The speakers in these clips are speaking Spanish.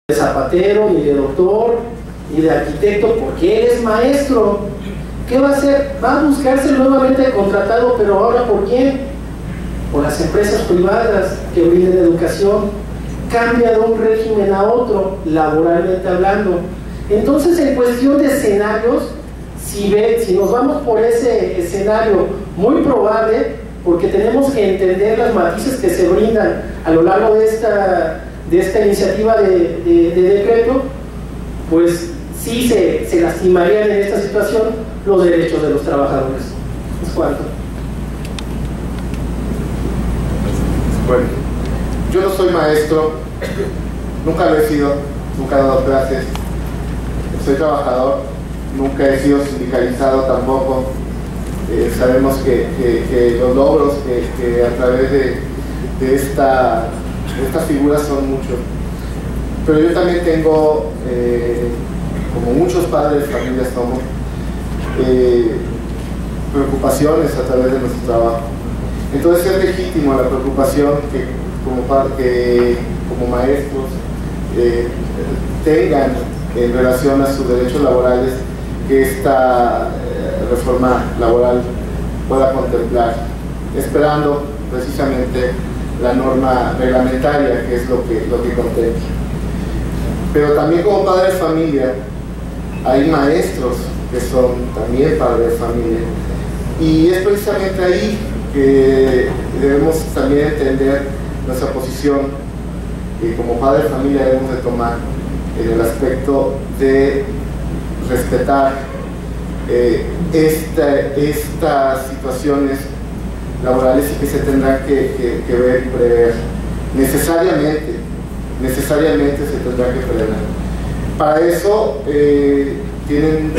de zapatero, ni de doctor, ni de arquitecto, porque él es maestro. ¿Qué va a hacer? Va a buscarse nuevamente contratado, pero ahora ¿por quién? Por las empresas privadas que brinden educación. Cambia de un régimen a otro, laboralmente hablando. Entonces, en cuestión de escenarios, si nos vamos por ese escenario muy probable, porque tenemos que entender las matices que se brindan a lo largo de esta iniciativa de decreto, pues sí se lastimarían en esta situación los derechos de los trabajadores. ¿Es cuánto? Bueno, yo no soy maestro, nunca lo he sido, nunca he dado clases, soy trabajador, nunca he sido sindicalizado tampoco. Sabemos que los logros que a través de esta figura son muchos, pero yo también tengo, como muchos padres de familia somos, preocupaciones a través de nuestro trabajo. Entonces es legítimo la preocupación que como maestros tengan en relación a sus derechos laborales, que esta reforma laboral pueda contemplar, esperando precisamente la norma reglamentaria, que es lo que contempla. Pero también como padres de familia hay maestros que son también padres de familia, y es precisamente ahí que debemos también entender nuestra posición que como padres de familia debemos de tomar en el aspecto de respetar estas situaciones laborales y que se tendrán que ver y prever. Necesariamente se tendrá que prever. Para eso tienen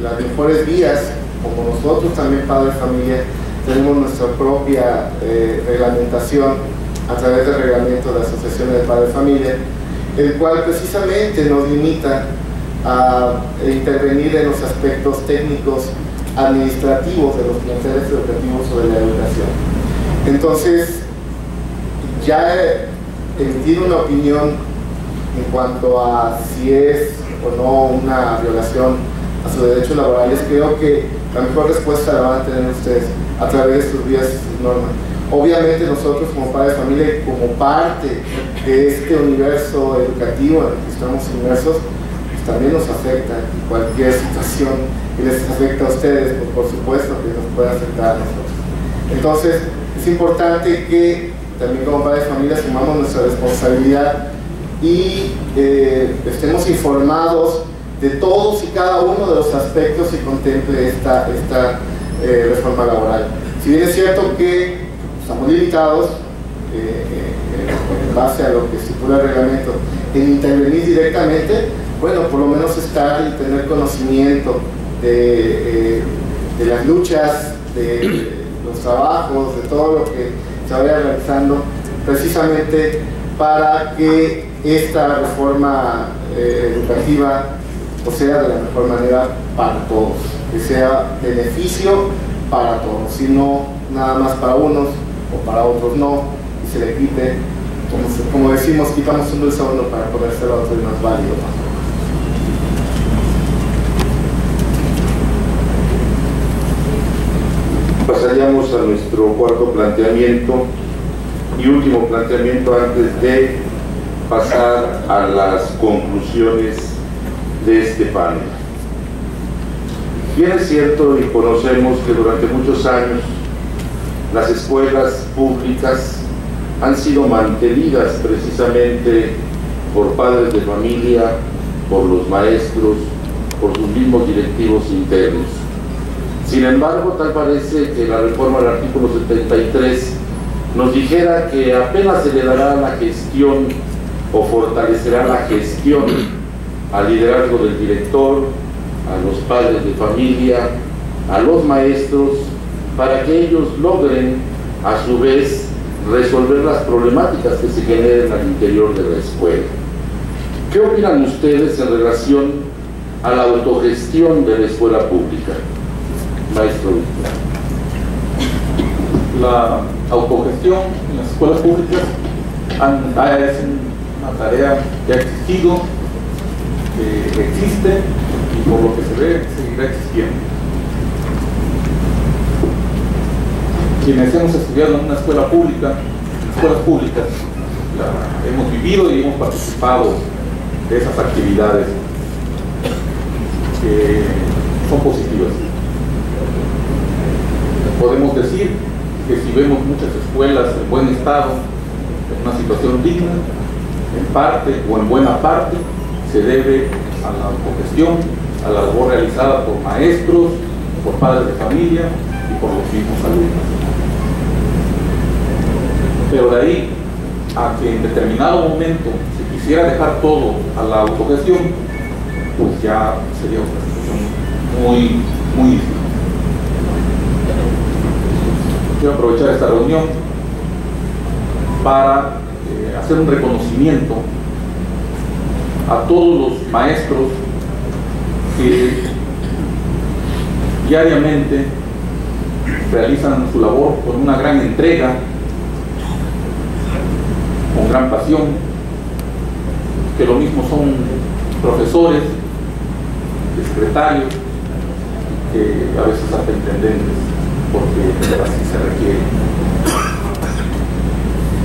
las mejores vías, como nosotros también padres de familia tenemos nuestra propia reglamentación a través del reglamento de la Asociación de Padres de Familia, el cual precisamente nos limita a intervenir en los aspectos técnicos administrativos de los planteles educativos sobre la educación. Entonces, ya he emitido una opinión en cuanto a si es o no una violación a sus derechos laborales. Creo que la mejor respuesta la van a tener ustedes a través de sus vías y sus normas. Obviamente nosotros como padres de familia, como parte de este universo educativo en el que estamos inmersos, pues también nos afecta cualquier situación que les afecta a ustedes, pues por supuesto que nos puede afectar a nosotros. Entonces es importante que también como padres de familia asumamos nuestra responsabilidad y estemos informados de todos y cada uno de los aspectos que contemple esta reforma laboral. Si bien es cierto que estamos limitados en base a lo que estipula el reglamento en intervenir directamente, bueno, por lo menos estar y tener conocimiento de las luchas, de los trabajos, de todo lo que se vaya realizando, precisamente para que esta reforma educativa sea de la mejor manera para todos, que sea beneficio para todos, y no nada más para unos o para otros no, y se le quite, como decimos, quitamos un dulce a uno para ponérselo a otro y más válido. Pasaríamos a nuestro cuarto planteamiento y último planteamiento antes de pasar a las conclusiones de este panel. Bien es cierto y conocemos que durante muchos años las escuelas públicas han sido mantenidas precisamente por padres de familia, por los maestros, por sus mismos directivos internos. Sin embargo, tal parece que la reforma del artículo 73 nos dijera que apenas se le dará la gestión o fortalecerá la gestión al liderazgo del director, a los padres de familia, a los maestros, para que ellos logren a su vez resolver las problemáticas que se generen al interior de la escuela. ¿Qué opinan ustedes en relación a la autogestión de la escuela pública? Maestro. La autogestión en las escuelas públicas es una tarea que ha existido, que existe y por lo que se ve seguirá existiendo. Quienes hemos estudiado en una escuela pública, en escuelas públicas, hemos vivido y hemos participado de esas actividades que son positivas. Podemos decir que si vemos muchas escuelas en buen estado, en una situación digna, en parte o en buena parte se debe a la autogestión, a la labor realizada por maestros, por padres de familia y por los mismos alumnos. Pero de ahí a que en determinado momento se quisiera dejar todo a la autogestión, pues ya sería una situación muy difícil. Quiero aprovechar esta reunión para hacer un reconocimiento a todos los maestros que diariamente realizan su labor con una gran entrega, con gran pasión, que lo mismo son profesores, secretarios, que a veces hasta intendentes, porque así se requiere.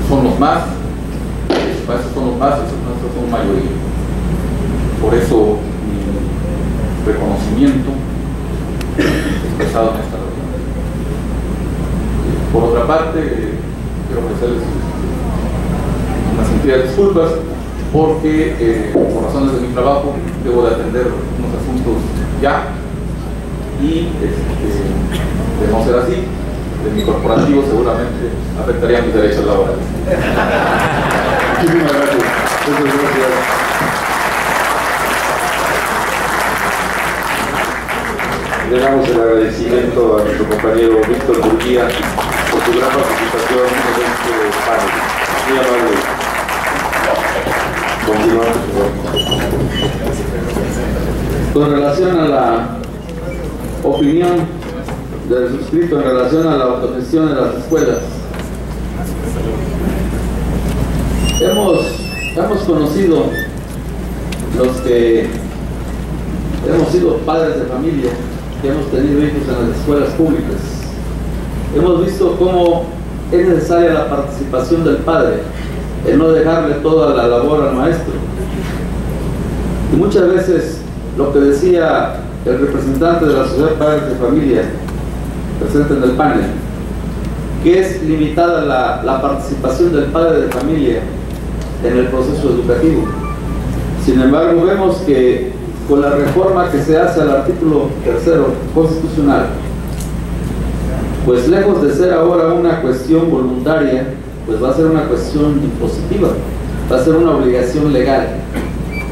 Son los más, esos son los más, esos son mayoría. Por eso mi reconocimiento expresado en esta reunión. Por otra parte, quiero ofrecerles unas sentidas disculpas porque por razones de mi trabajo debo de atender unos asuntos ya y de no ser así, de mi corporativo seguramente afectaría mis derechos laborales. Muchísimas gracias. Muchas gracias. Le damos el agradecimiento a nuestro compañero Víctor Murguía por su gran participación en este panel. Muy amable. Continuamos. Con relación a la opinión del suscrito en relación a la autogestión de las escuelas, hemos conocido los que hemos sido padres de familia, que hemos tenido hijos en las escuelas públicas. Hemos visto cómo es necesaria la participación del padre, el no dejarle toda la labor al maestro. Y muchas veces lo que decía el representante de la Sociedad de Padres de Familia presente en el panel, que es limitada la participación del padre de familia en el proceso educativo. Sin embargo, vemos que con la reforma que se hace al artículo 3º constitucional, pues lejos de ser ahora una cuestión voluntaria, pues va a ser una cuestión impositiva, va a ser una obligación legal.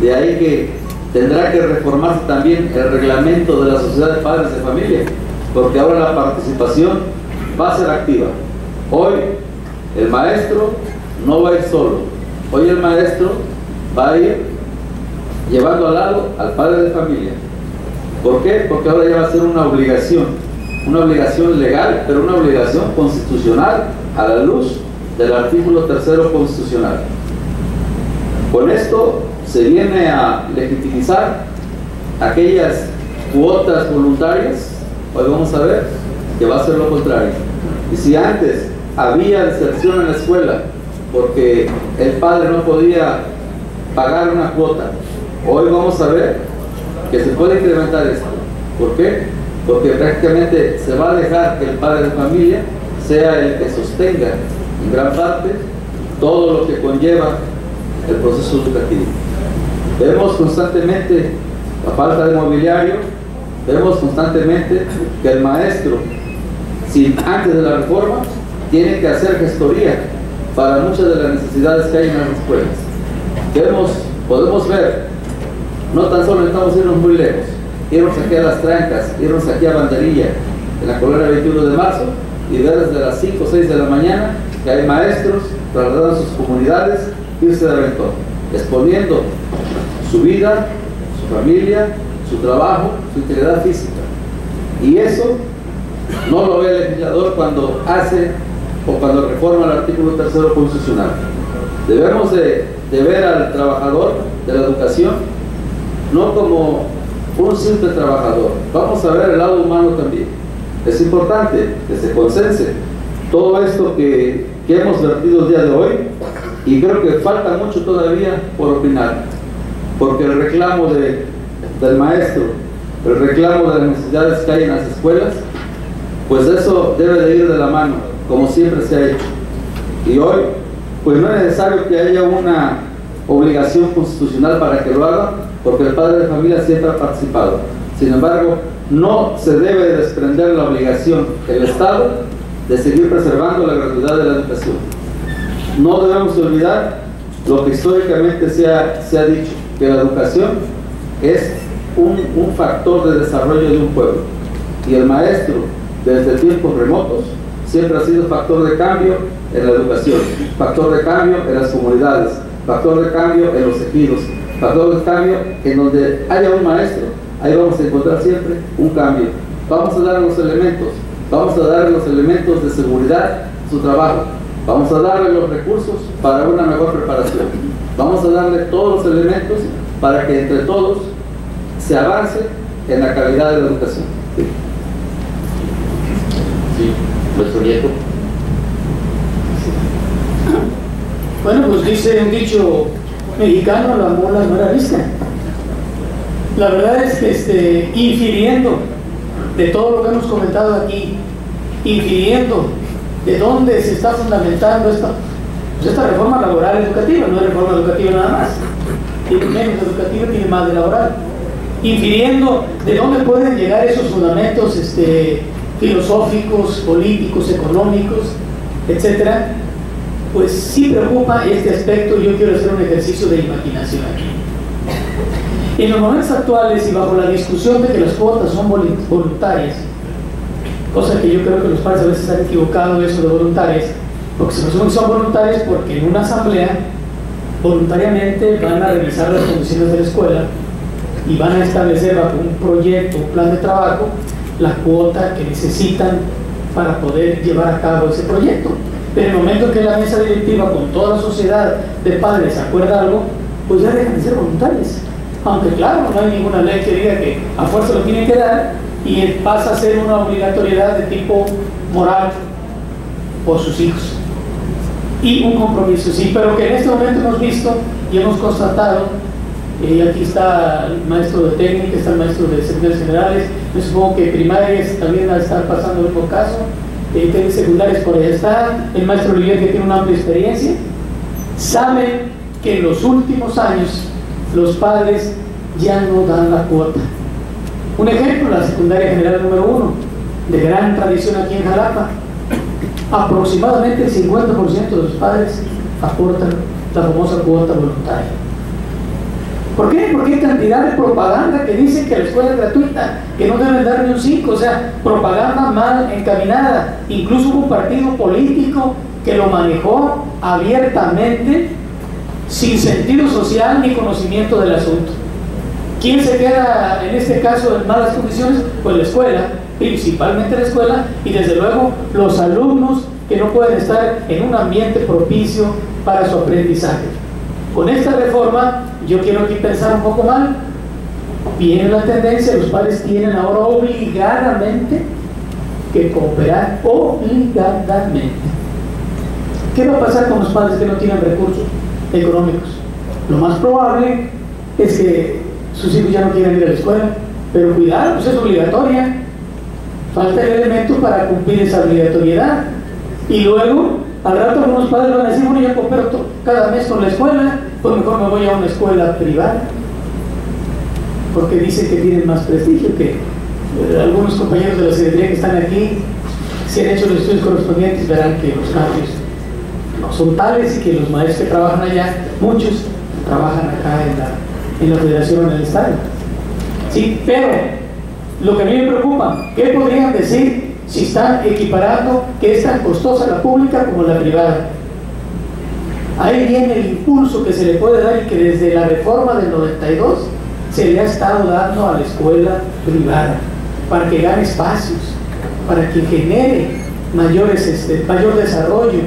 De ahí que tendrá que reformarse también el reglamento de la Sociedad de Padres de Familia, porque ahora la participación va a ser activa. Hoy el maestro no va a ir solo, hoy el maestro va a ir llevando al lado al padre de familia. ¿Por qué? Porque ahora ya va a ser una obligación legal, pero una obligación constitucional a la luz del artículo 3º constitucional. Con esto se viene a legitimizar aquellas cuotas voluntarias. Hoy vamos a ver que va a ser lo contrario. Y si antes había deserción en la escuela porque el padre no podía pagar una cuota, hoy vamos a ver que se puede incrementar esto. ¿Por qué? Porque prácticamente se va a dejar que el padre de familia sea el que sostenga en gran parte todo lo que conlleva el proceso educativo. Vemos constantemente la falta de mobiliario, vemos constantemente que el maestro, antes de la reforma, tiene que hacer gestoría para muchas de las necesidades que hay en las escuelas. Podemos ver, no tan solo necesitamos irnos muy lejos, irnos aquí a Las Trancas, irnos aquí a Banderilla, en la colonia 21 de marzo, y ver desde las 5 o 6 de la mañana que hay maestros trasladando sus comunidades, irse de Aventón, exponiendo su vida, su familia, su trabajo, su integridad física. Y eso no lo ve el legislador cuando hace o cuando reforma el artículo 3º constitucional. Debemos de de ver al trabajador de la educación no como un simple trabajador. Vamos a ver el lado humano también. Es importante que se consense todo esto que hemos vertido el día de hoy, y creo que falta mucho todavía por opinar, porque el reclamo del maestro, el reclamo de las necesidades que hay en las escuelas, pues eso debe de ir de la mano, como siempre se ha hecho. Y hoy, pues no es necesario que haya una obligación constitucional para que lo haga, porque el padre de familia siempre ha participado. Sin embargo, no se debe desprender la obligación del Estado de seguir preservando la gratuidad de la educación. No debemos olvidar lo que históricamente se ha dicho, que la educación es un factor de desarrollo de un pueblo, y el maestro desde tiempos remotos siempre ha sido factor de cambio en la educación, factor de cambio en las comunidades, factor de cambio en los ejidos, factor de cambio en donde haya un maestro. Ahí vamos a encontrar siempre un cambio. Vamos a dar los elementos, vamos a darle los elementos de seguridad a su trabajo, vamos a darle los recursos para una mejor preparación, vamos a darle todos los elementos para que entre todos se avance en la calidad de la educación. Sí, nuestro nieto. Bueno, pues dice un dicho mexicano: la mula no era vista. La verdad es que infiriendo de todo lo que hemos comentado aquí, infiriendo de dónde se está fundamentando esta reforma laboral educativa. No es reforma educativa nada más, tiene menos educativa, tiene más de laboral. Infiriendo de dónde pueden llegar esos fundamentos filosóficos, políticos, económicos, etcétera, pues sí preocupa este aspecto. Yo quiero hacer un ejercicio de imaginación aquí. En los momentos actuales, y bajo la discusión de que las cuotas son voluntarias, cosa que yo creo que los padres a veces han equivocado eso de voluntarias, porque se presume que son voluntarias porque en una asamblea voluntariamente van a revisar las condiciones de la escuela y van a establecer bajo un proyecto, un plan de trabajo, la cuota que necesitan para poder llevar a cabo ese proyecto. Pero en el momento que la mesa directiva con toda la sociedad de padres acuerda algo, pues ya dejan de ser voluntarias. Aunque claro, no hay ninguna ley que diga que a fuerza lo tienen que dar, y pasa a ser una obligatoriedad de tipo moral por sus hijos. Y un compromiso, sí, pero que en este momento hemos visto y hemos constatado, y aquí está el maestro de técnica, está el maestro de servicios generales, yo supongo que primarias también va a estar pasando el mismo caso, secundarias por allá está, el maestro Olivier, que tiene una amplia experiencia, saben que en los últimos años los padres ya no dan la cuota. Un ejemplo, la secundaria general número 1, de gran tradición aquí en Jalapa, aproximadamente el 50% de los padres aportan la famosa cuota voluntaria. ¿Por qué? Porque hay cantidad de propaganda que dice que la escuela es gratuita, que no deben dar ni un 5, o sea, propaganda mal encaminada. Incluso hubo un partido político que lo manejó abiertamente, sin sentido social ni conocimiento del asunto. ¿Quién se queda en este caso en malas condiciones? Pues la escuela, principalmente la escuela, y desde luego los alumnos que no pueden estar en un ambiente propicio para su aprendizaje. Con esta reforma, yo quiero aquí pensar un poco mal. Viene la tendencia, los padres tienen ahora obligadamente que cooperar, obligadamente. ¿Qué va a pasar con los padres que no tienen recursos económicos? Lo más probable es que sus hijos ya no quieran ir a la escuela, pero cuidado, pues es obligatoria. Falta el elemento para cumplir esa obligatoriedad. Y luego, al rato algunos padres van a decir: bueno, yo coopero cada mes con la escuela, pues mejor me voy a una escuela privada, porque dicen que tienen más prestigio. Que algunos compañeros de la Secretaría que están aquí, si han hecho los estudios correspondientes, verán que los cambios no son tales, y que los maestros que trabajan allá, muchos trabajan acá en la Federación, en el Estado. Sí, pero lo que a mí me preocupa, ¿qué podrían decir si están equiparando que es tan costosa la pública como la privada? Ahí viene el impulso que se le puede dar, y que desde la reforma del 92 se le ha estado dando a la escuela privada, para que gane espacios, para que genere mayor desarrollo,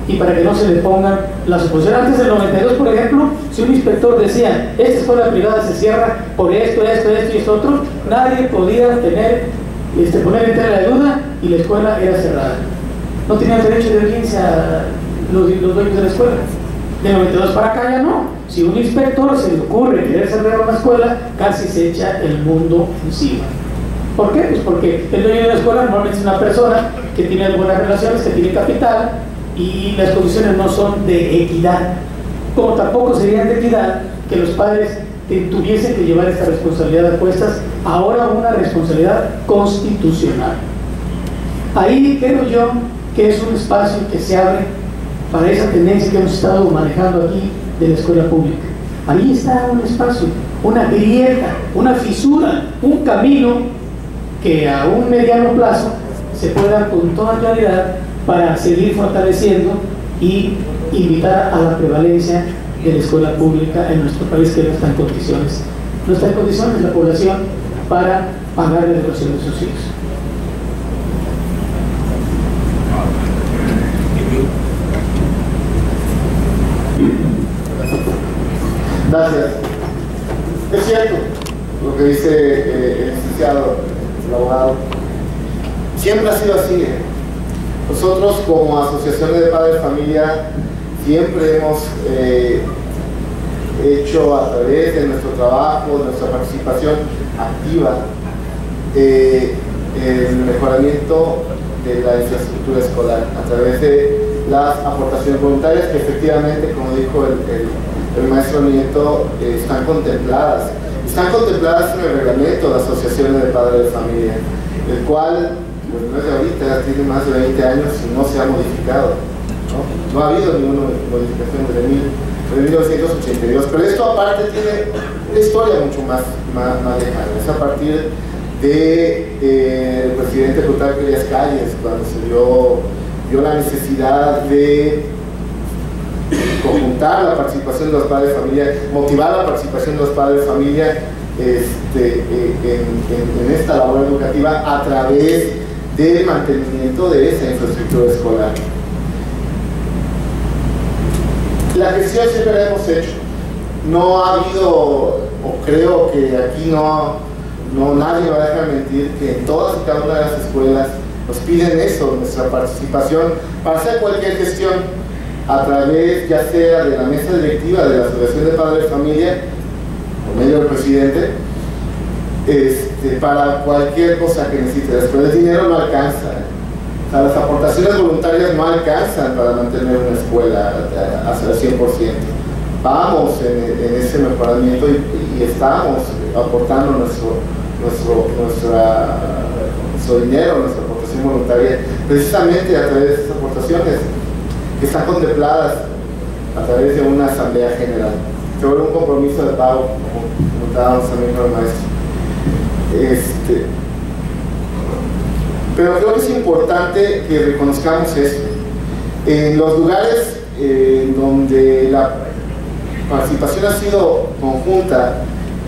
y para que no se le pongan las oposiciones. Antes del 92, por ejemplo, si un inspector decía, esta escuela privada se cierra por esto y esto otro, nadie podía poner en tela de duda y la escuela era cerrada. No tenían derecho de audiencia los dueños de la escuela. De 92 para acá ya no. Si un inspector se le ocurre querer cerrar una escuela, casi se echa el mundo encima. ¿Por qué? Pues porque el dueño de la escuela normalmente es una persona que tiene buenas relaciones, que tiene capital, y las condiciones no son de equidad. Como tampoco serían de equidad que los padres tuviesen que llevar esta responsabilidad a cuestas, ahora una responsabilidad constitucional. Ahí creo yo que es un espacio que se abre para esa tendencia que hemos estado manejando aquí de la escuela pública. Ahí está un espacio, una grieta, una fisura, un camino que a un mediano plazo se puede dar con toda claridad para seguir fortaleciendo y invitar a la prevalencia de la escuela pública en nuestro país, que no está en condiciones. No está en condiciones la población para pagar la educación de sus hijos. Gracias. Es cierto lo que dice el licenciado, el abogado. Siempre ha sido así. Nosotros como asociaciones de padres de familia siempre hemos hecho a través de nuestro trabajo, nuestra participación activa, el mejoramiento de la infraestructura escolar a través de las aportaciones voluntarias que efectivamente, como dijo el maestro Nieto, están contempladas en el reglamento de asociaciones de padres de familia, el cual pues no es de ahorita, tiene más de 20 años y no se ha modificado. No ha habido ninguna modificación desde 1982, pero esto aparte tiene una historia mucho más lejana. Es a partir del presidente Plutarco Elías Calles, cuando se vio la necesidad de conjuntar la participación de los padres de familia, motivar la participación de los padres de familia en esta labor educativa a través del mantenimiento de esa infraestructura escolar. La gestión siempre la hemos hecho. No ha habido, o creo que aquí nadie va a dejar mentir, que en todas y cada una de las escuelas nos piden eso, nuestra participación para hacer cualquier gestión a través ya sea de la mesa directiva de la Asociación de Padres de Familia, por medio del presidente, para cualquier cosa que necesite. Después el dinero no alcanza. O sea, las aportaciones voluntarias no alcanzan para mantener una escuela hasta el 100%. Vamos en ese mejoramiento y estamos aportando nuestro dinero, nuestra aportación voluntaria, precisamente a través de esas aportaciones que están contempladas a través de una asamblea general. Se vuelve un compromiso de pago, como comentábamos también con el maestro. Pero creo que es importante que reconozcamos esto. En los lugares donde la participación ha sido conjunta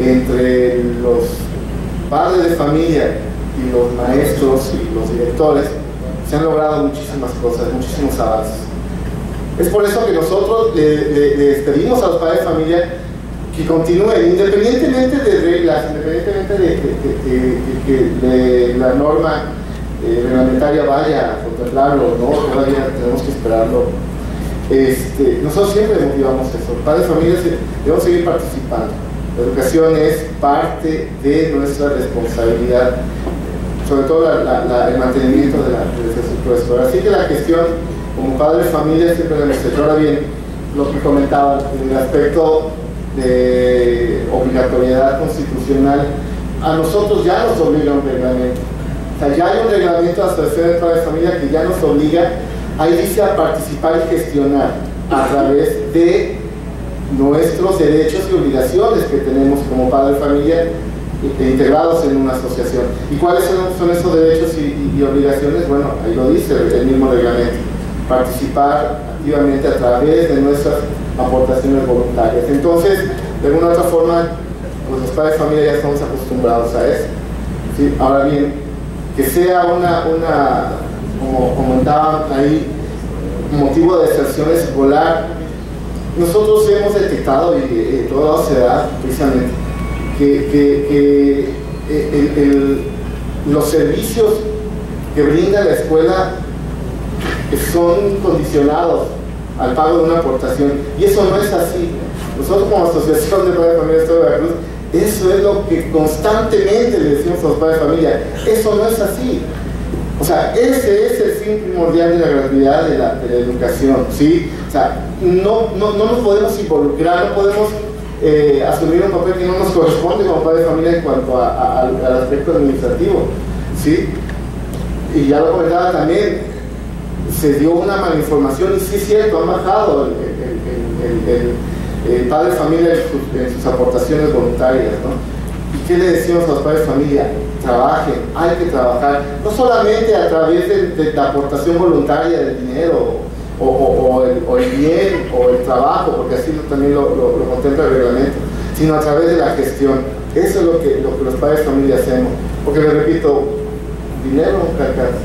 entre los padres de familia y los maestros y los directores, se han logrado muchísimas cosas, muchísimos avances. Es por eso que nosotros les pedimos a los padres de familia que continúen, independientemente de reglas, independientemente de la norma reglamentaria vaya a contemplarlo o no, todavía tenemos que esperarlo. Nosotros siempre motivamos eso. Los padres de familia debemos seguir participando. La educación es parte de nuestra responsabilidad, sobre todo el mantenimiento de la infraestructura escolar. Así que la gestión como padres de familia siempre la hemos hecho. Ahora bien, lo que comentaban en el aspecto de obligatoriedad constitucional, a nosotros ya nos obliga un reglamento. O sea, ya hay un reglamento de la Asociación de Padres de Familia que ya nos obliga, ahí dice, a participar y gestionar a través de nuestros derechos y obligaciones que tenemos como padres de familia integrados en una asociación. ¿Y cuáles son esos derechos y obligaciones? Bueno, ahí lo dice el mismo reglamento. Participar activamente a través de nuestras aportaciones voluntarias. Entonces, de alguna u otra forma, pues los padres de familia ya estamos acostumbrados a eso. ¿Sí? Ahora bien, que sea como comentaban ahí, motivo de deserción escolar. Nosotros hemos detectado, y toda la sociedad precisamente, que los servicios que brinda la escuela son condicionados al pago de una aportación, y eso no es así. Nosotros como Asociación de Padres de Familia de Veracruz, eso es lo que constantemente le decimos a los padres de familia, eso no es así. O sea, ese es el fin primordial de la gratuidad de la educación, ¿sí? O sea, no nos podemos involucrar, no podemos asumir un papel que no nos corresponde como padres de familia en cuanto al aspecto administrativo, ¿sí? Y ya lo comentaba también, se dio una malinformación, y sí es cierto, han bajado el padre de familia en sus aportaciones voluntarias, ¿no? ¿Y qué le decimos a los padres de familia? Trabajen, hay que trabajar, no solamente a través de la aportación voluntaria del dinero o el bien o el trabajo, porque así también lo contempla el reglamento, sino a través de la gestión. Eso es lo que los padres de familia hacemos, porque les repito, dinero nunca alcanza.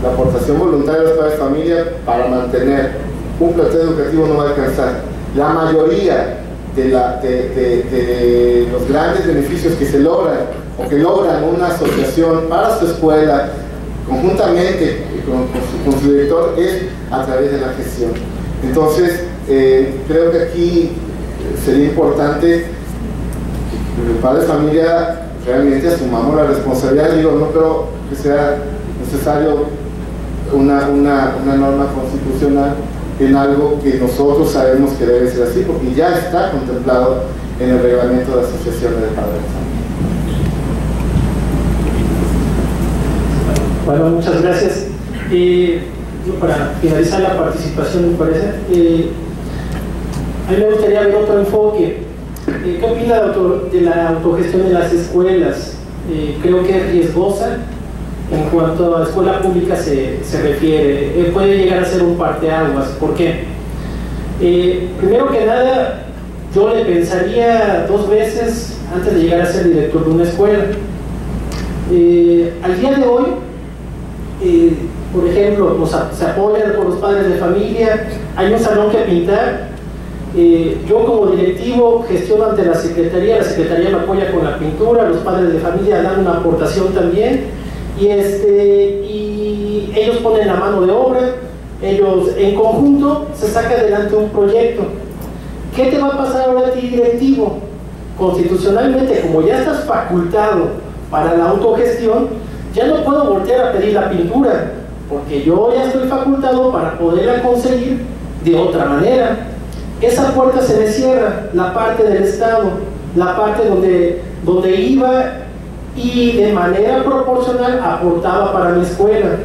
La aportación voluntaria de los padres de familia para mantener un plantel educativo no va a alcanzar. La mayoría de los grandes beneficios que se logran o que logran una asociación para su escuela conjuntamente con su director es a través de la gestión. Entonces creo que aquí sería importante que los padres de familia realmente asumamos la responsabilidad. Digo, no creo que sea necesario una norma constitucional en algo que nosotros sabemos que debe ser así, porque ya está contemplado en el reglamento de asociaciones de padres. Bueno, muchas gracias. Para finalizar la participación, me parece, a mí me gustaría ver otro enfoque. ¿Qué opina de la autogestión en las escuelas? Creo que es riesgosa en cuanto a la escuela pública se refiere. Puede llegar a ser un parteaguas. ¿Por qué? Primero que nada, yo le pensaría 2 veces antes de llegar a ser director de una escuela. Al día de hoy, por ejemplo, se apoyan por los padres de familia, hay un salón que pintar. Yo como directivo gestiono ante la secretaría me apoya con la pintura, los padres de familia dan una aportación también, y ellos ponen la mano de obra, ellos en conjunto se saca adelante un proyecto. ¿Qué te va a pasar ahora a ti, directivo? Constitucionalmente, como ya estás facultado para la autogestión, ya no puedo voltear a pedir la pintura, porque yo ya estoy facultado para poderla conseguir de otra manera. Esa puerta se me cierra, la parte del Estado, la parte donde iba y de manera proporcional aportaba para mi escuela.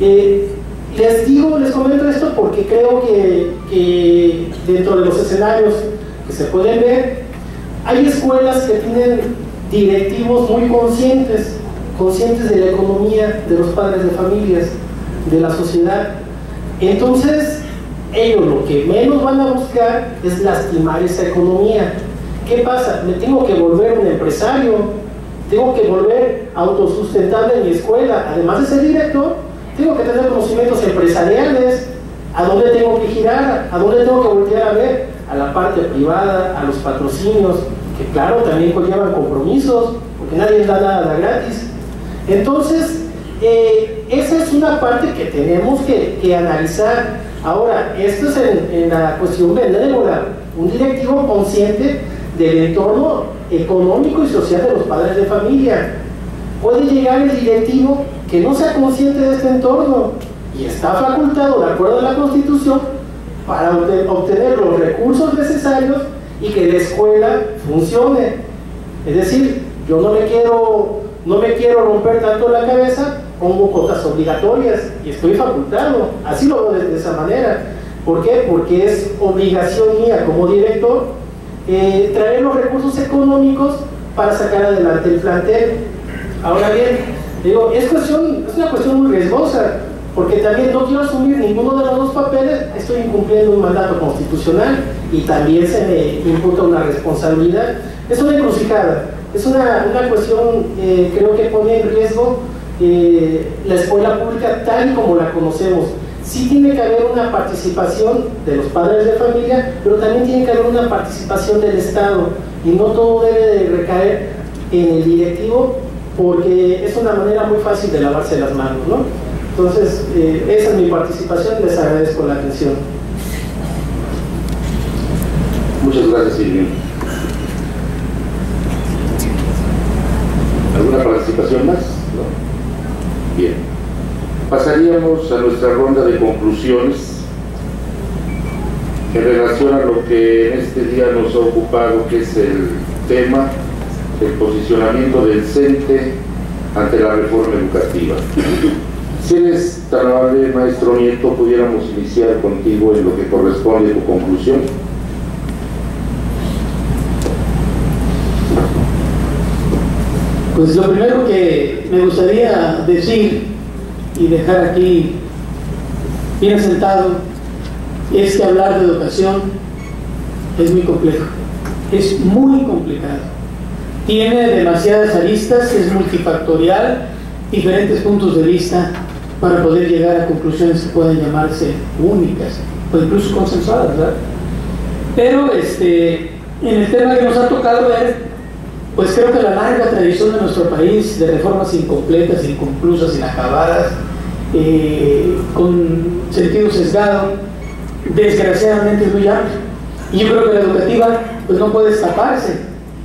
Les comento esto porque creo que dentro de los escenarios que se pueden ver, hay escuelas que tienen directivos muy conscientes de la economía de los padres de familias, de la sociedad. Entonces, ellos lo que menos van a buscar es lastimar esa economía. ¿Qué pasa? Me tengo que volver un empresario, tengo que volver autosustentable en mi escuela. Además de ser director, tengo que tener conocimientos empresariales, a dónde tengo que girar, a dónde tengo que voltear a ver, a la parte privada, a los patrocinios, que claro, también conllevan compromisos, porque nadie da nada gratis. Entonces, esa es una parte que tenemos que analizar. Ahora, esto es en la cuestión benévola, un directivo consciente del entorno económico y social de los padres de familia. Puede llegar el directivo que no sea consciente de este entorno y está facultado, de acuerdo a la Constitución, para obtener los recursos necesarios y que la escuela funcione. Es decir, yo no me quiero romper tanto la cabeza, pongo cuotas obligatorias y estoy facultado. Así lo veo de esa manera. ¿Por qué? Porque es obligación mía como director traer los recursos económicos para sacar adelante el plantel. Ahora bien, digo, es una cuestión muy riesgosa, porque también no quiero asumir ninguno de los dos papeles. Estoy incumpliendo un mandato constitucional y también se me imputa una responsabilidad. Es una encrucijada, es una cuestión creo que pone en riesgo la escuela pública tal y como la conocemos. sí tiene que haber una participación de los padres de familia, pero también tiene que haber una participación del Estado, y no todo debe de recaer en el directivo, porque es una manera muy fácil de lavarse las manos, ¿no? Entonces, esa es mi participación y les agradezco la atención. Muchas gracias, Silvio. ¿Alguna participación más? No. Bien. Pasaríamos a nuestra ronda de conclusiones en relación a lo que en este día nos ha ocupado, que es el tema del posicionamiento del CENTE ante la reforma educativa. Si eres tan amable, maestro Nieto, pudiéramos iniciar contigo en lo que corresponde a tu conclusión. Pues lo primero que me gustaría decir y dejar aquí bien asentado es que hablar de educación es muy complejo, es muy complicado, tiene demasiadas aristas, es multifactorial, diferentes puntos de vista para poder llegar a conclusiones que pueden llamarse únicas o incluso consensuadas, ¿verdad? Pero en el tema que nos ha tocado ver, pues creo que la larga tradición de nuestro país de reformas incompletas, inconclusas, inacabadas, con sentido sesgado, desgraciadamente es muy amplio. Y yo creo que la educativa pues no puede escaparse,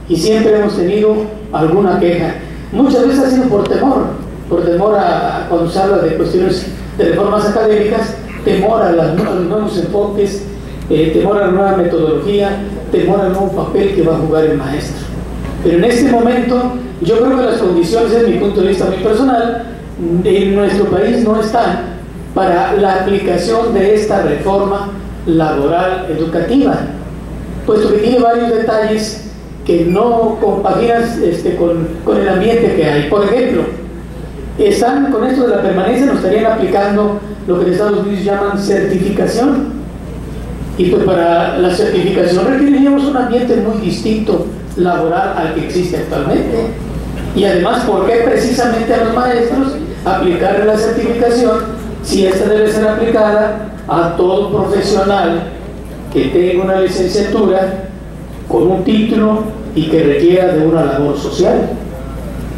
y siempre hemos tenido alguna queja. Muchas veces ha sido por temor a cuando se habla de cuestiones de reformas académicas, temor a los nuevos enfoques, temor a la nueva metodología, temor al nuevo papel que va a jugar el maestro. Pero en este momento, yo creo que las condiciones, desde mi punto de vista muy personal, en nuestro país no están para la aplicación de esta reforma laboral educativa, puesto que tiene varios detalles que no compaginan con el ambiente que hay. Por ejemplo, con esto de la permanencia nos estarían aplicando lo que en Estados Unidos llaman certificación, y pues para la certificación requeriríamos un ambiente muy distinto laboral al que existe actualmente. Y además, ¿por qué precisamente a los maestros aplicarle la certificación si esta debe ser aplicada a todo profesional que tenga una licenciatura con un título y que requiera de una labor social?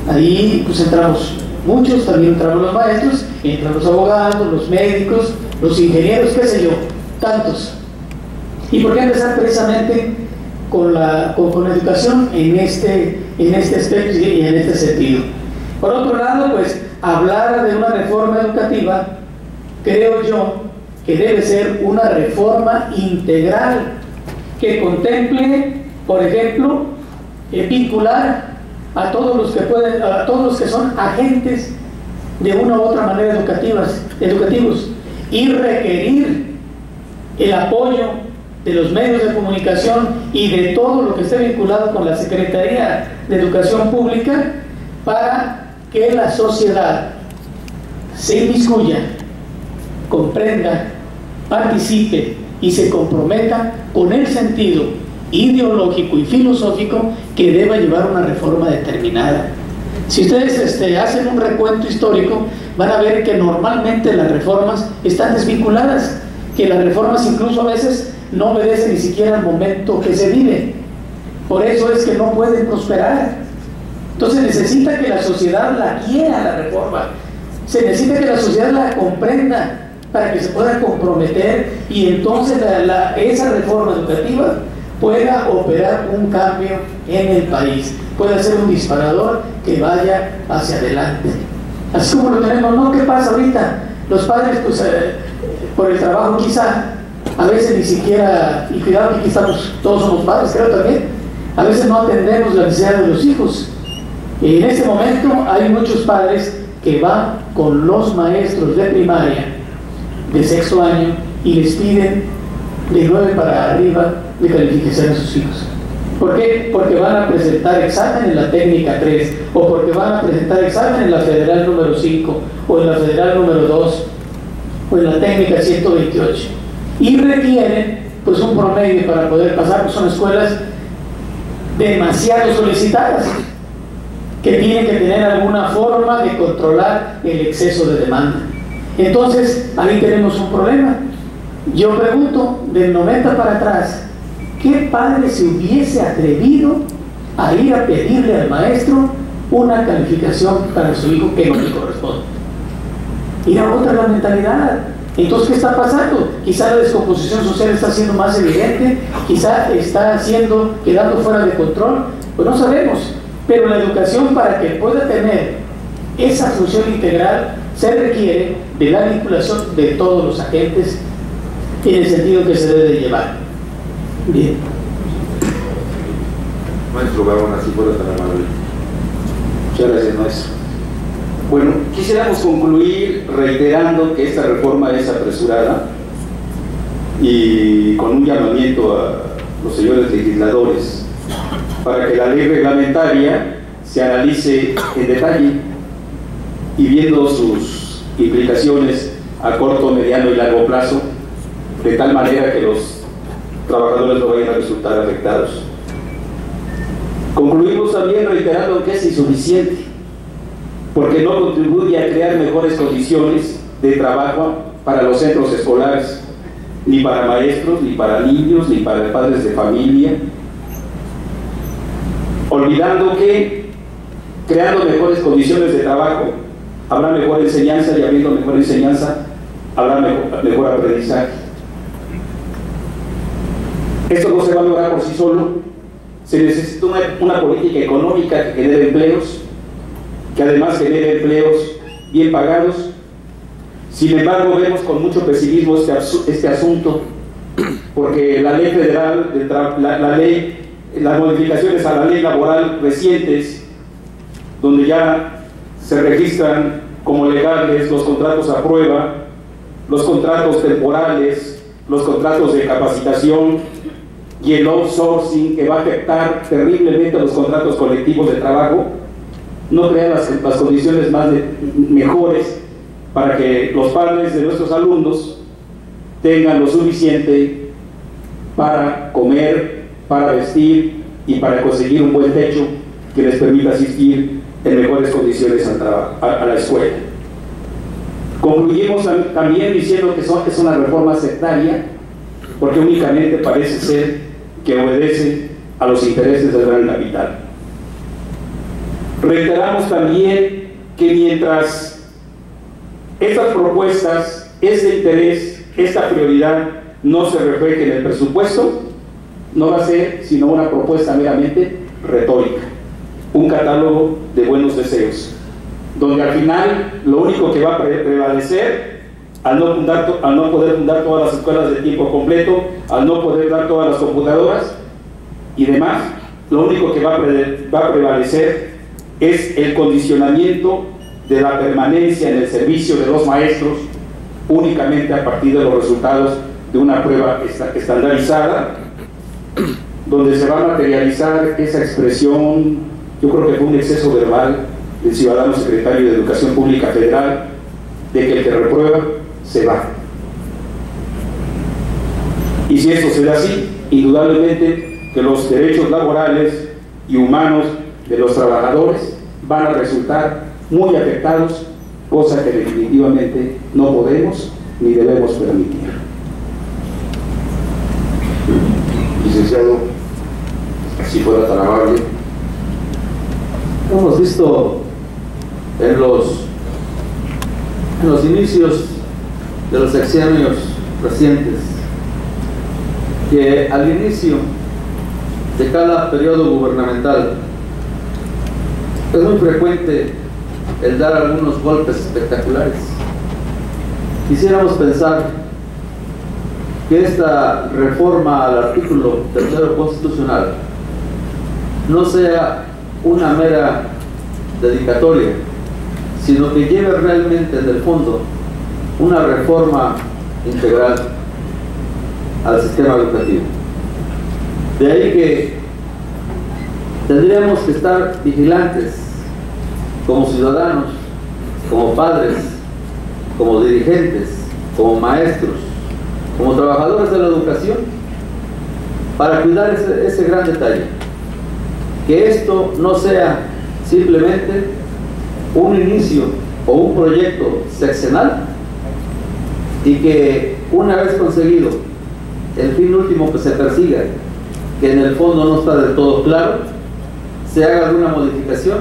Ahí pues entramos muchos, también entramos los maestros, entran los abogados, los médicos, los ingenieros, qué sé yo, tantos. ¿Y por qué empezar precisamente con la educación en este aspecto y en este sentido? Por otro lado, pues hablar de una reforma educativa, creo yo que debe ser una reforma integral que contemple, por ejemplo, vincular a todos los que son agentes de una u otra manera educativos, y requerir el apoyo de los medios de comunicación y de todo lo que esté vinculado con la Secretaría de Educación Pública, para que la sociedad se inmiscuya, comprenda, participe y se comprometa con el sentido ideológico y filosófico que deba llevar una reforma determinada. Si ustedes hacen un recuento histórico, van a ver que normalmente las reformas están desvinculadas, que las reformas incluso a veces no obedecen ni siquiera al momento que se vive. Por eso es que no pueden prosperar. Entonces necesita que la sociedad la quiera, la reforma. Se necesita que la sociedad la comprenda para que se pueda comprometer, y entonces esa reforma educativa pueda operar un cambio en el país, pueda ser un disparador que vaya hacia adelante. Así como lo tenemos, ¿no? ¿Qué pasa ahorita? Los padres, pues, por el trabajo quizá, a veces ni siquiera, y cuidado que aquí todos somos padres, creo también, a veces no atendemos la necesidad de los hijos. Y en este momento hay muchos padres que van con los maestros de primaria de sexto año y les piden de 9 para arriba de calificación a sus hijos. ¿Por qué? Porque van a presentar examen en la técnica 3, o porque van a presentar examen en la federal número 5, o en la federal número 2, o en la técnica 128, y requieren pues un promedio para poder pasar, pues son escuelas demasiado solicitadas que tienen que tener alguna forma de controlar el exceso de demanda. Entonces, ahí tenemos un problema. Yo pregunto, del 90 para atrás, ¿qué padre se hubiese atrevido a ir a pedirle al maestro una calificación para su hijo que no le corresponde? Era otra la mentalidad. Entonces, ¿qué está pasando? Quizá la descomposición social está siendo más evidente, quizá está quedando fuera de control, pues no sabemos. Pero la educación, para que pueda tener esa función integral, se requiere de la vinculación de todos los agentes en el sentido que se debe de llevar. Bien. Maestro Gaona, si fuera tan amable. Muchas gracias, maestro. Bueno, quisiéramos concluir reiterando que esta reforma es apresurada y con un llamamiento a los señores legisladores para que la ley reglamentaria se analice en detalle y viendo sus implicaciones a corto, mediano y largo plazo, de tal manera que los trabajadores no vayan a resultar afectados. Concluimos también reiterando que es insuficiente, porque no contribuye a crear mejores condiciones de trabajo para los centros escolares, ni para maestros, ni para niños, ni para padres de familia, olvidando que creando mejores condiciones de trabajo habrá mejor enseñanza, y habiendo mejor enseñanza habrá mejor aprendizaje. Esto no se va a lograr por sí solo. Se necesita una política económica que genere empleos, que además genere empleos bien pagados. Sin embargo, vemos con mucho pesimismo este asunto, porque la ley federal, las modificaciones a la ley laboral recientes, donde ya se registran como legales los contratos a prueba, los contratos temporales, los contratos de capacitación y el outsourcing, que va a afectar terriblemente a los contratos colectivos de trabajo, no crean las condiciones mejores para que los padres de nuestros alumnos tengan lo suficiente para comer, para vestir y para conseguir un buen techo que les permita asistir en mejores condiciones a la escuela. Concluimos también diciendo que es una reforma sectaria, porque únicamente parece ser que obedece a los intereses del gran capital. Reiteramos también que mientras estas propuestas, este interés, esta prioridad no se refleje en el presupuesto, no va a ser sino una propuesta meramente retórica, un catálogo de buenos deseos, donde al final lo único que va a prevalecer, al no poder fundar todas las escuelas de tiempo completo, al no poder dar todas las computadoras y demás, lo único que va a prevalecer es el condicionamiento de la permanencia en el servicio de los maestros únicamente a partir de los resultados de una prueba estandarizada, donde se va a materializar esa expresión. Yo creo que fue un exceso verbal del ciudadano secretario de Educación Pública Federal, de que el que reprueba se va. Y si esto se da así, indudablemente que los derechos laborales y humanos de los trabajadores van a resultar muy afectados, cosa que definitivamente no podemos ni debemos permitir. Licenciado, si fuera tan amable. Hemos visto en los inicios de los sexenios recientes que al inicio de cada periodo gubernamental es muy frecuente el dar algunos golpes espectaculares. Quisiéramos pensar que esta reforma al artículo 3º constitucional no sea una mera dedicatoria, sino que lleve realmente en el fondo una reforma integral al sistema educativo. De ahí que tendríamos que estar vigilantes como ciudadanos, como padres, como dirigentes, como maestros, como trabajadores de la educación, para cuidar ese gran detalle. Que esto no sea simplemente un inicio o un proyecto sexenal, y que una vez conseguido el fin último que se persiga, que en el fondo no está del todo claro, se haga alguna modificación,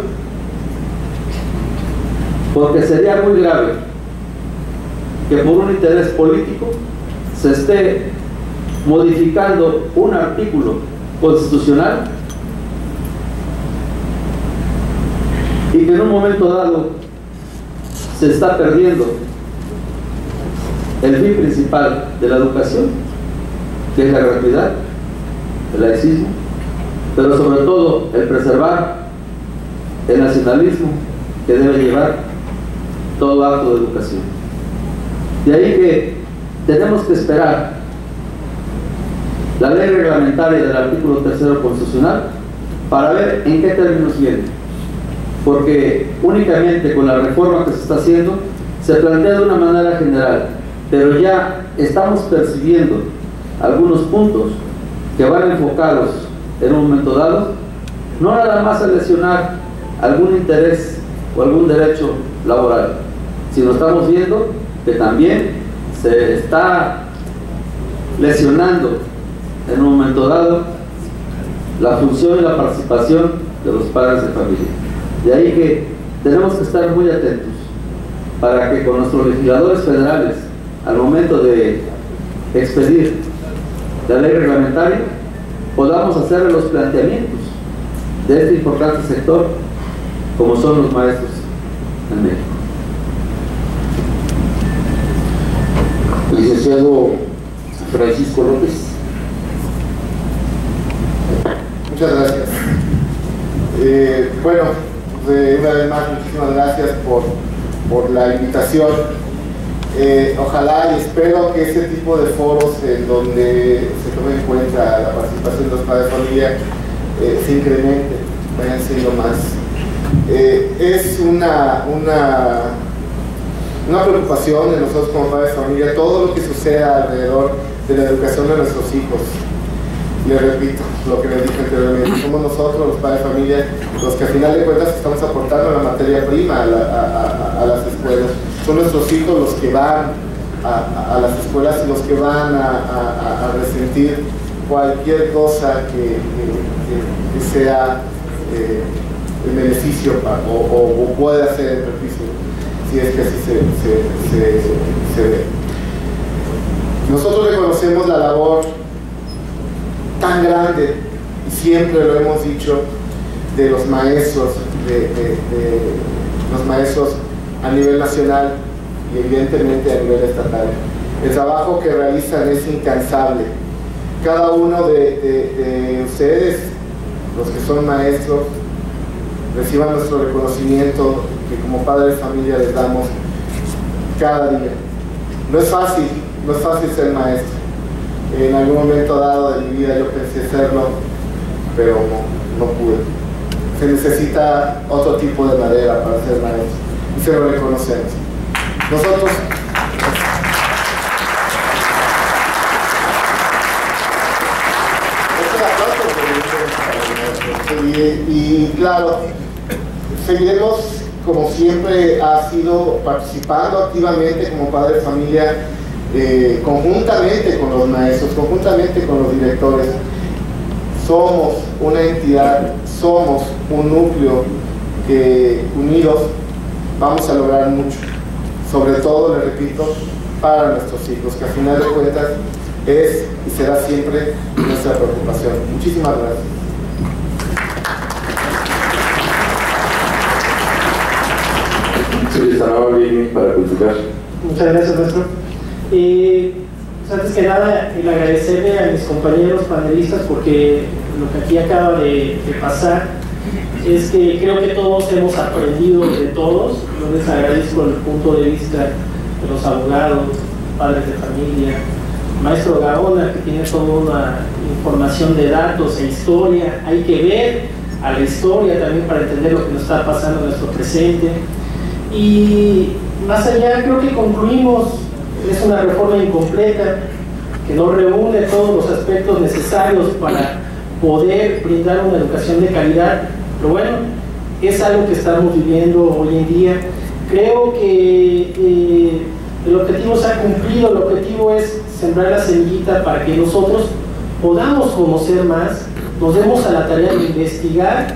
porque sería muy grave que por un interés político se esté modificando un artículo constitucional y que en un momento dado se está perdiendo el fin principal de la educación, que es la gratuidad, el laicismo, pero sobre todo el preservar el nacionalismo que debe llevar todo acto de educación. De ahí que tenemos que esperar la ley reglamentaria del artículo 3º constitucional para ver en qué términos viene, porque únicamente con la reforma que se está haciendo se plantea de una manera general, pero ya estamos percibiendo algunos puntos que van enfocados en un momento dado, no nada más a lesionar algún interés o algún derecho laboral, sino estamos viendo que también se está lesionando en un momento dado la función y la participación de los padres de familia. De ahí que tenemos que estar muy atentos para que con nuestros legisladores federales, al momento de expedir la ley reglamentaria, podamos hacer los planteamientos de este importante sector como son los maestros en México. Licenciado Francisco López. Muchas gracias. Bueno, una vez más, muchísimas gracias por la invitación. Ojalá y espero que ese tipo de foros en donde se tome en cuenta la participación de los padres de familia se incremente, vayan siendo más. Es una preocupación de nosotros como padres de familia todo lo que suceda alrededor de la educación de nuestros hijos. Les repito lo que les dije anteriormente, somos nosotros los padres de familia los que al final de cuentas estamos aportando la materia prima a las escuelas. Son nuestros hijos los que van a las escuelas y los que van a resentir cualquier cosa que sea el beneficio o puede ser el beneficio, si es que así se ve. Nosotros reconocemos la labor tan grande, y siempre lo hemos dicho, de los maestros, de los maestros a nivel nacional y evidentemente a nivel estatal. El trabajo que realizan es incansable. Cada uno de ustedes, los que son maestros, reciban nuestro reconocimiento que como padres de familia les damos cada día. No es fácil ser maestro. En algún momento dado de mi vida yo pensé serlo, pero no pude. Se necesita otro tipo de madera para ser maestro y se lo reconocemos. Nosotros y claro, seguiremos como siempre ha sido participando activamente como padre de familia, conjuntamente con los maestros, conjuntamente con los directores. Somos una entidad, somos un núcleo que unidos vamos a lograr mucho, sobre todo, le repito, para nuestros hijos, que al final de cuentas es y será siempre nuestra preocupación. Muchísimas gracias. Para consultar. Muchas gracias, maestro. Antes que nada, el agradecerle a mis compañeros panelistas, porque lo que aquí acaba de pasar es que creo que todos hemos aprendido de todos. Yo les agradezco el punto de vista de los abogados, padres de familia, maestro Gaona, que tiene toda una información de datos e historia. Hay que ver a la historia también para entender lo que nos está pasando en nuestro presente. Y más allá, creo que concluimos, es una reforma incompleta que no reúne todos los aspectos necesarios para poder brindar una educación de calidad, pero bueno, es algo que estamos viviendo hoy en día. Creo que El objetivo se ha cumplido, el objetivo es sembrar la semillita para que nosotros podamos conocer más, nos demos a la tarea de investigar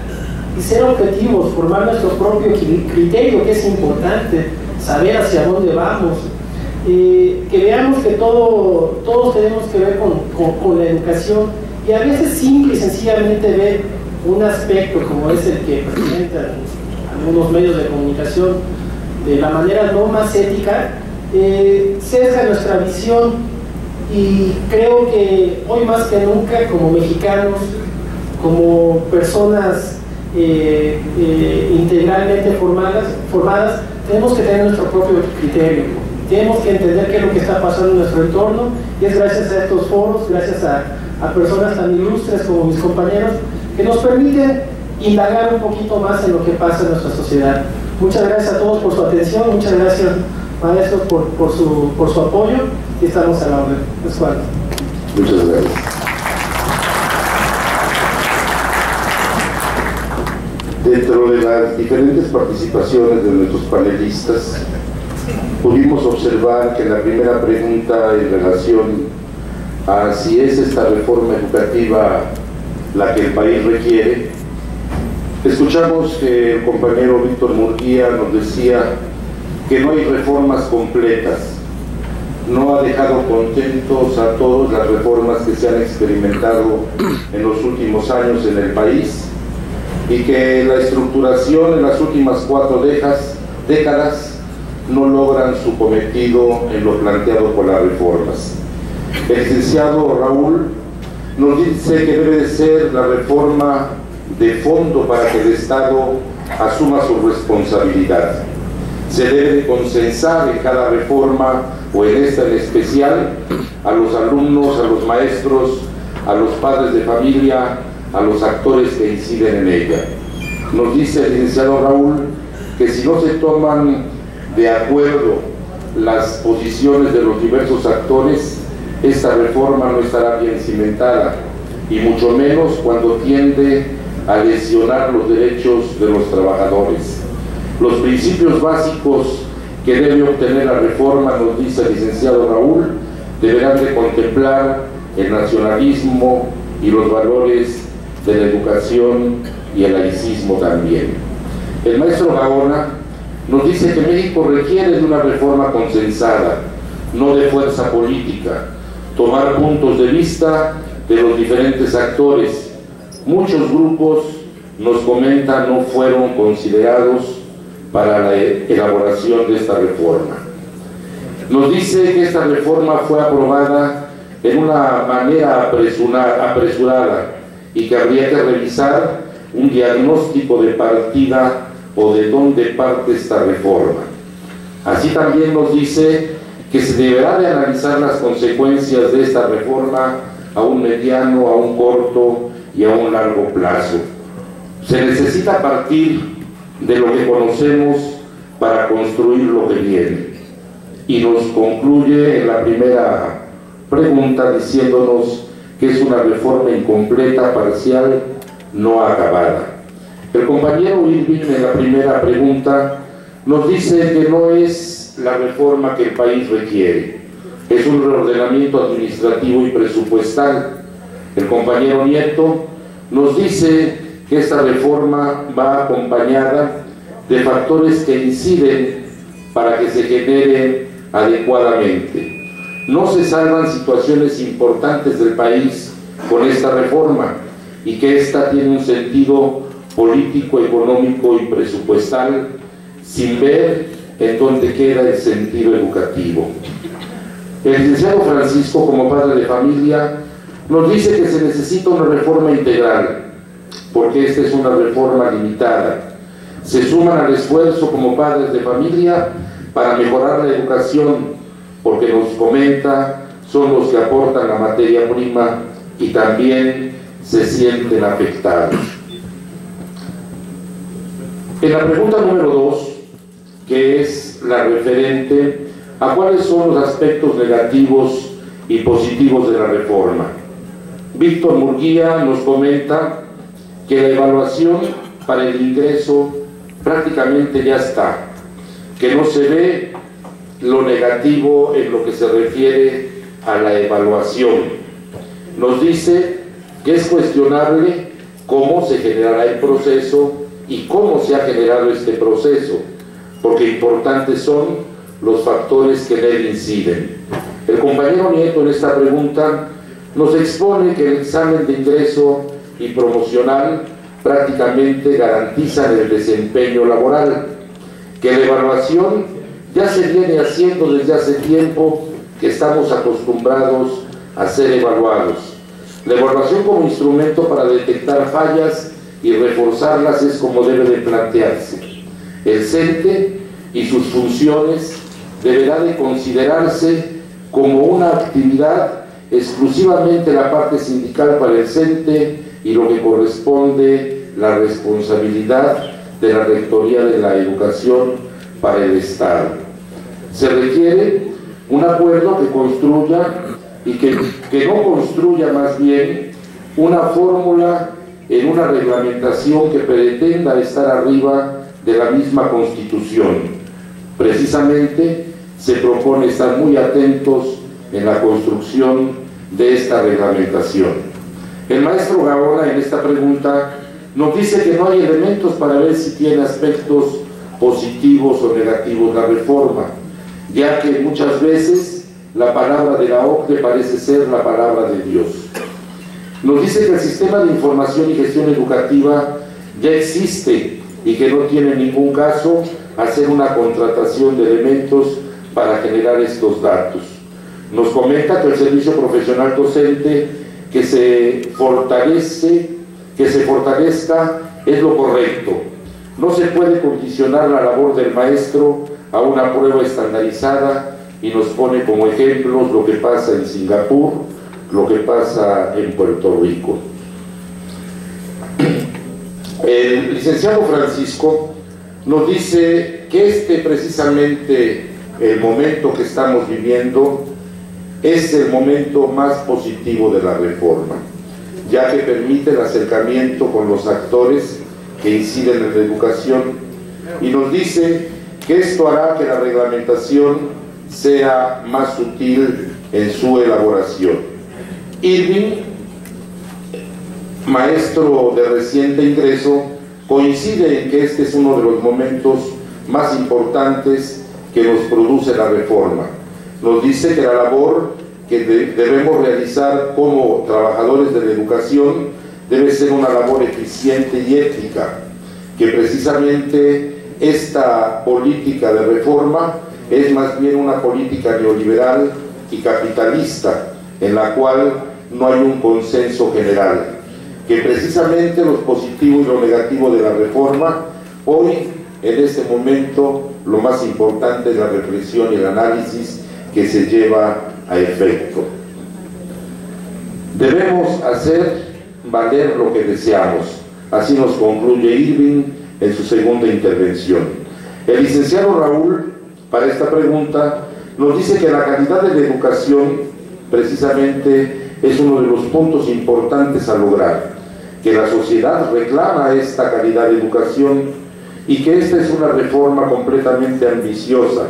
y ser objetivos, formar nuestro propio criterio, que es importante, saber hacia dónde vamos, que veamos que todos tenemos que ver con la educación, y a veces simple y sencillamente ver un aspecto como es el que presentan algunos medios de comunicación de la manera no más ética, sesga nuestra visión. Y creo que hoy más que nunca, como mexicanos, como personas integralmente formadas, tenemos que tener nuestro propio criterio, tenemos que entender qué es lo que está pasando en nuestro entorno, y es gracias a estos foros, gracias a personas tan ilustres como mis compañeros, que nos permiten indagar un poquito más en lo que pasa en nuestra sociedad. Muchas gracias a todos por su atención, muchas gracias, maestros, por su apoyo, y estamos a la orden. Escuadra. Muchas gracias. Dentro de las diferentes participaciones de nuestros panelistas, pudimos observar que la primera pregunta en relación a si es esta reforma educativa la que el país requiere, escuchamos que el compañero Víctor Murguía nos decía que no hay reformas completas. No ha dejado contentos a todos las reformas que se han experimentado en los últimos años en el país, y que la estructuración en las últimas 4 décadas no logran su cometido en lo planteado por las reformas. El licenciado Raúl nos dice que debe de ser la reforma de fondo para que el Estado asuma su responsabilidad. Se debe de consensar en cada reforma, o en esta en especial, a los alumnos, a los maestros, a los padres de familia, a los actores que inciden en ella. Nos dice el licenciado Raúl que si no se toman de acuerdo las posiciones de los diversos actores, esta reforma no estará bien cimentada, y mucho menos cuando tiende a lesionar los derechos de los trabajadores. Los principios básicos que debe obtener la reforma, nos dice el licenciado Raúl, deberán de contemplar el nacionalismo y los valores de la educación y el laicismo también. El maestro Gaona nos dice que México requiere de una reforma consensada, no de fuerza política, tomar puntos de vista de los diferentes actores. Muchos grupos, nos comentan, no fueron considerados para la elaboración de esta reforma. Nos dice que esta reforma fue aprobada en una manera apresurada y que habría que revisar un diagnóstico de partida o de dónde parte esta reforma. Así también nos dice que se deberá de analizar las consecuencias de esta reforma a un mediano, a un corto y a un largo plazo. Se necesita partir de lo que conocemos para construir lo que viene. Y nos concluye en la primera pregunta diciéndonos que es una reforma incompleta, parcial, no acabada. El compañero Irving en la primera pregunta nos dice que no es la reforma que el país requiere, es un reordenamiento administrativo y presupuestal. El compañero Nieto nos dice que esta reforma va acompañada de factores que inciden para que se genere adecuadamente. No se salvan situaciones importantes del país con esta reforma, y que esta tiene un sentido político, económico y presupuestal, sin ver en dónde queda el sentido educativo. El licenciado Francisco, como padre de familia, nos dice que se necesita una reforma integral, porque esta es una reforma limitada. Se suman al esfuerzo como padres de familia para mejorar la educación, porque nos comenta, son los que aportan la materia prima y también se sienten afectados. En la pregunta número 2, que es la referente a cuáles son los aspectos negativos y positivos de la reforma, Víctor Murguía nos comenta que la evaluación para el ingreso prácticamente ya está, que no se ve lo negativo en lo que se refiere a la evaluación. Nos dice que es cuestionable cómo se generará el proceso y cómo se ha generado este proceso, porque importantes son los factores que en él inciden. El compañero Nieto en esta pregunta nos expone que el examen de ingreso y promocional prácticamente garantizan el desempeño laboral, que la evaluación ya se viene haciendo desde hace tiempo, que estamos acostumbrados a ser evaluados. La evaluación como instrumento para detectar fallas y reforzarlas es como debe de plantearse. El CENTE y sus funciones deberá de considerarse como una actividad exclusivamente la parte sindical para el CENTE y lo que corresponde la responsabilidad de la Rectoría de la Educación para el Estado. Se requiere un acuerdo que construya y que no construya más bien una fórmula en una reglamentación que pretenda estar arriba de la misma Constitución. Precisamente se propone estar muy atentos en la construcción de esta reglamentación. El maestro Gaona en esta pregunta nos dice que no hay elementos para ver si tiene aspectos positivos o negativos la reforma, ya que muchas veces la palabra de la OCDE parece ser la palabra de Dios. Nos dice que el sistema de información y gestión educativa ya existe y que no tiene en ningún caso hacer una contratación de elementos para generar estos datos. Nos comenta que el servicio profesional docente que se fortalezca es lo correcto. No se puede condicionar la labor del maestro a una prueba estandarizada, y nos pone como ejemplos lo que pasa en Singapur, lo que pasa en Puerto Rico. El licenciado Francisco nos dice que precisamente el momento que estamos viviendo es el momento más positivo de la reforma, ya que permite el acercamiento con los actores que inciden en la educación, y nos dice que esto hará que la reglamentación sea más sutil en su elaboración. Irving, maestro de reciente ingreso, coincide en que este es uno de los momentos más importantes que nos produce la reforma. Nos dice que la labor que debemos realizar como trabajadores de la educación debe ser una labor eficiente y ética, que precisamente esta política de reforma es más bien una política neoliberal y capitalista, en la cual no hay un consenso general, que precisamente lo positivo y lo negativo de la reforma, hoy, en este momento, lo más importante es la reflexión y el análisis que se lleva a efecto. Debemos hacer valer lo que deseamos, así nos concluye Irving en su segunda intervención. El licenciado Raúl, para esta pregunta, nos dice que la calidad de la educación precisamente es uno de los puntos importantes a lograr, que la sociedad reclama esta calidad de educación y que esta es una reforma completamente ambiciosa.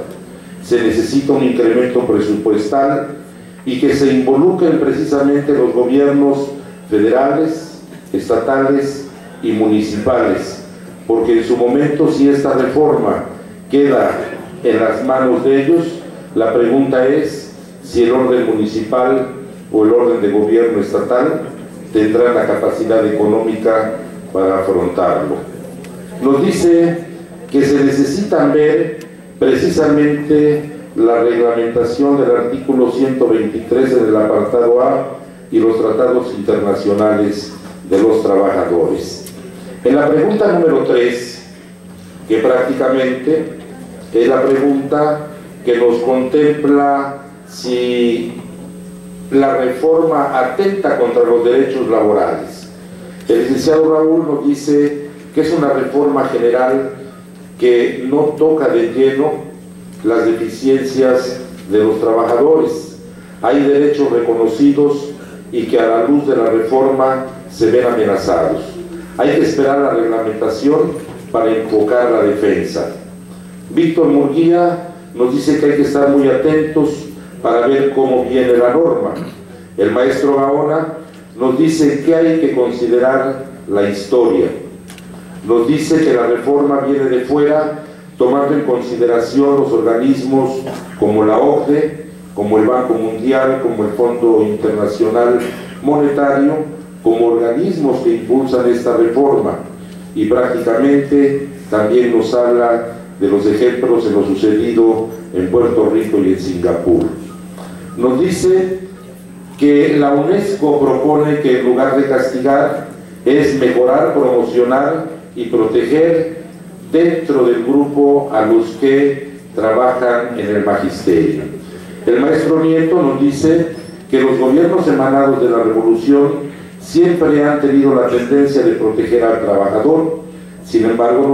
Se necesita un incremento presupuestal y que se involucren precisamente los gobiernos federales, estatales y municipales, porque en su momento, si esta reforma queda en las manos de ellos, la pregunta es si el orden municipal o el orden de gobierno estatal tendrán la capacidad económica para afrontarlo. Nos dice que se necesitan ver precisamente la reglamentación del artículo 123 en el apartado A y los tratados internacionales de los trabajadores. En la pregunta número 3, que prácticamente es la pregunta que nos contempla si la reforma atenta contra los derechos laborales. El licenciado Raúl nos dice que es una reforma general que no toca de lleno las deficiencias de los trabajadores. Hay derechos reconocidos y que a la luz de la reforma se ven amenazados. Hay que esperar la reglamentación para enfocar la defensa. Víctor Murguía nos dice que hay que estar muy atentos para ver cómo viene la norma. El maestro Gaona nos dice que hay que considerar la historia. Nos dice que la reforma viene de fuera, tomando en consideración los organismos como la OCDE, como el Banco Mundial, como el Fondo Internacional Monetario, como organismos que impulsan esta reforma. Y prácticamente también nos habla de los ejemplos de lo sucedido en Puerto Rico y en Singapur. Nos dice que la UNESCO propone que en lugar de castigar es mejorar, promocionar y proteger dentro del grupo a los que trabajan en el magisterio. El maestro Nieto nos dice que los gobiernos emanados de la revolución siempre han tenido la tendencia de proteger al trabajador, sin embargo